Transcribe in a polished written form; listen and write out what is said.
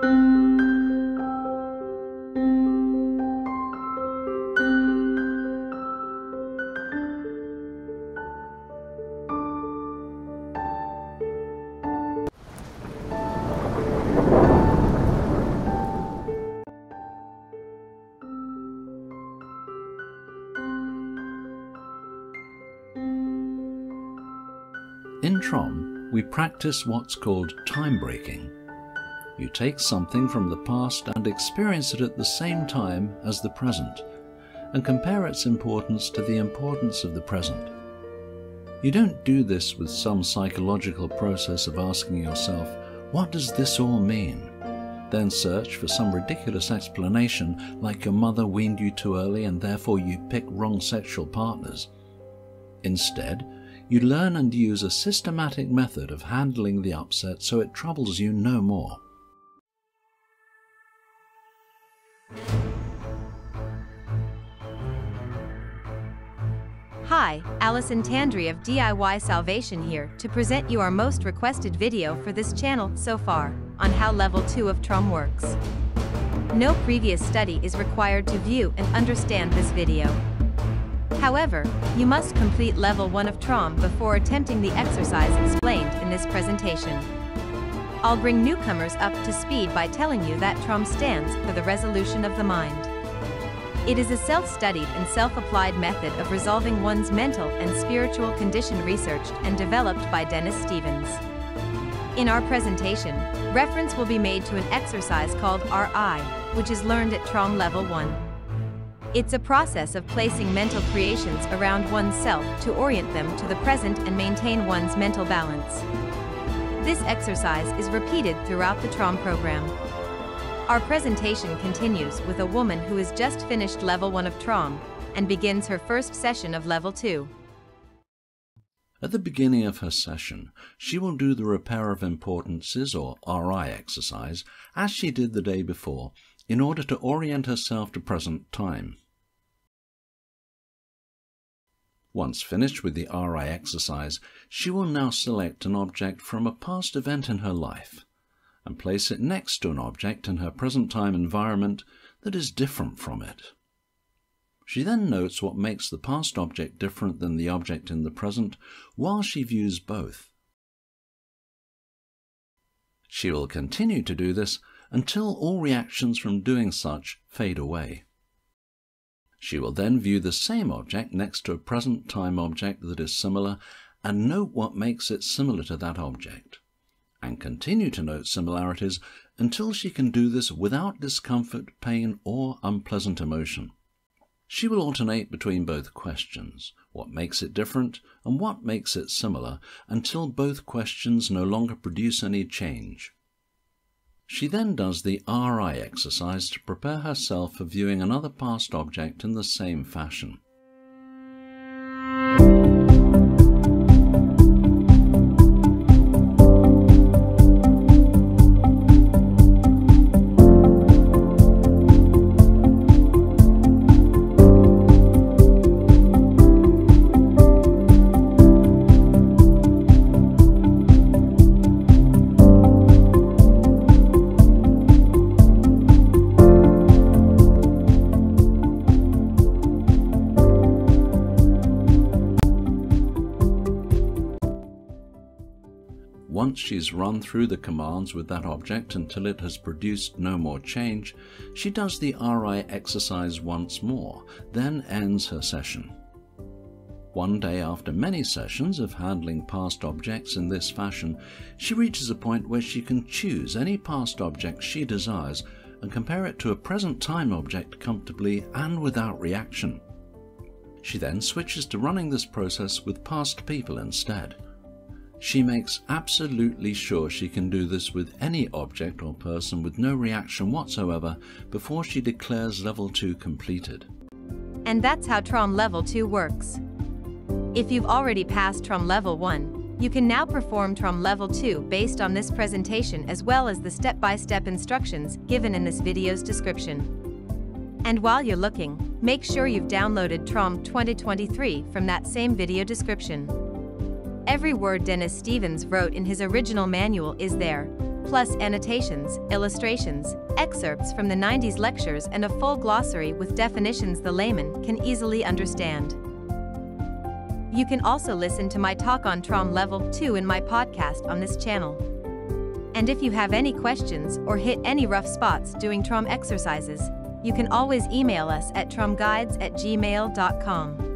In TROM, we practice what's called time breaking. You take something from the past and experience it at the same time as the present, and compare its importance to the importance of the present. You don't do this with some psychological process of asking yourself, what does this all mean? Then search for some ridiculous explanation like your mother weaned you too early and therefore you pick wrong sexual partners. Instead, you learn and use a systematic method of handling the upset so it troubles you no more. Hi, Alison Tandry of DIY Salvation here to present you our most requested video for this channel so far on how Level 2 of TROM works. No previous study is required to view and understand this video. However, you must complete Level 1 of TROM before attempting the exercise explained in this presentation. I'll bring newcomers up to speed by telling you that TROM stands for the resolution of the mind. It is a self-studied and self-applied method of resolving one's mental and spiritual condition researched and developed by Dennis Stevens. In our presentation, reference will be made to an exercise called RI, which is learned at TROM Level 1. It's a process of placing mental creations around one's self to orient them to the present and maintain one's mental balance. This exercise is repeated throughout the TROM program. Our presentation continues with a woman who has just finished Level 1 of TROM and begins her first session of Level 2. At the beginning of her session, she will do the repair of importances or RI exercise as she did the day before in order to orient herself to present time. Once finished with the RI exercise, she will now select an object from a past event in her life and place it next to an object in her present time environment that is different from it. She then notes what makes the past object different than the object in the present while she views both. She will continue to do this until all reactions from doing such fade away. She will then view the same object next to a present time object that is similar and note what makes it similar to that object, and continue to note similarities until she can do this without discomfort, pain, or unpleasant emotion. She will alternate between both questions, what makes it different and what makes it similar, until both questions no longer produce any change. She then does the RI exercise to prepare herself for viewing another past object in the same fashion. Once she's run through the commands with that object until it has produced no more change, she does the RI exercise once more, then ends her session. One day after many sessions of handling past objects in this fashion, she reaches a point where she can choose any past object she desires and compare it to a present time object comfortably and without reaction. She then switches to running this process with past people instead. She makes absolutely sure she can do this with any object or person with no reaction whatsoever before she declares Level 2 completed. And that's how TROM Level 2 works. If you've already passed TROM Level 1, you can now perform TROM Level 2 based on this presentation as well as the step-by-step instructions given in this video's description. And while you're looking, make sure you've downloaded TROM 2023 from that same video description. Every word Dennis Stevens wrote in his original manual is there, plus annotations, illustrations, excerpts from the 90s lectures and a full glossary with definitions the layman can easily understand. You can also listen to my talk on TROM Level 2 in my podcast on this channel. And if you have any questions or hit any rough spots doing TROM exercises, you can always email us at tromguides@gmail.com.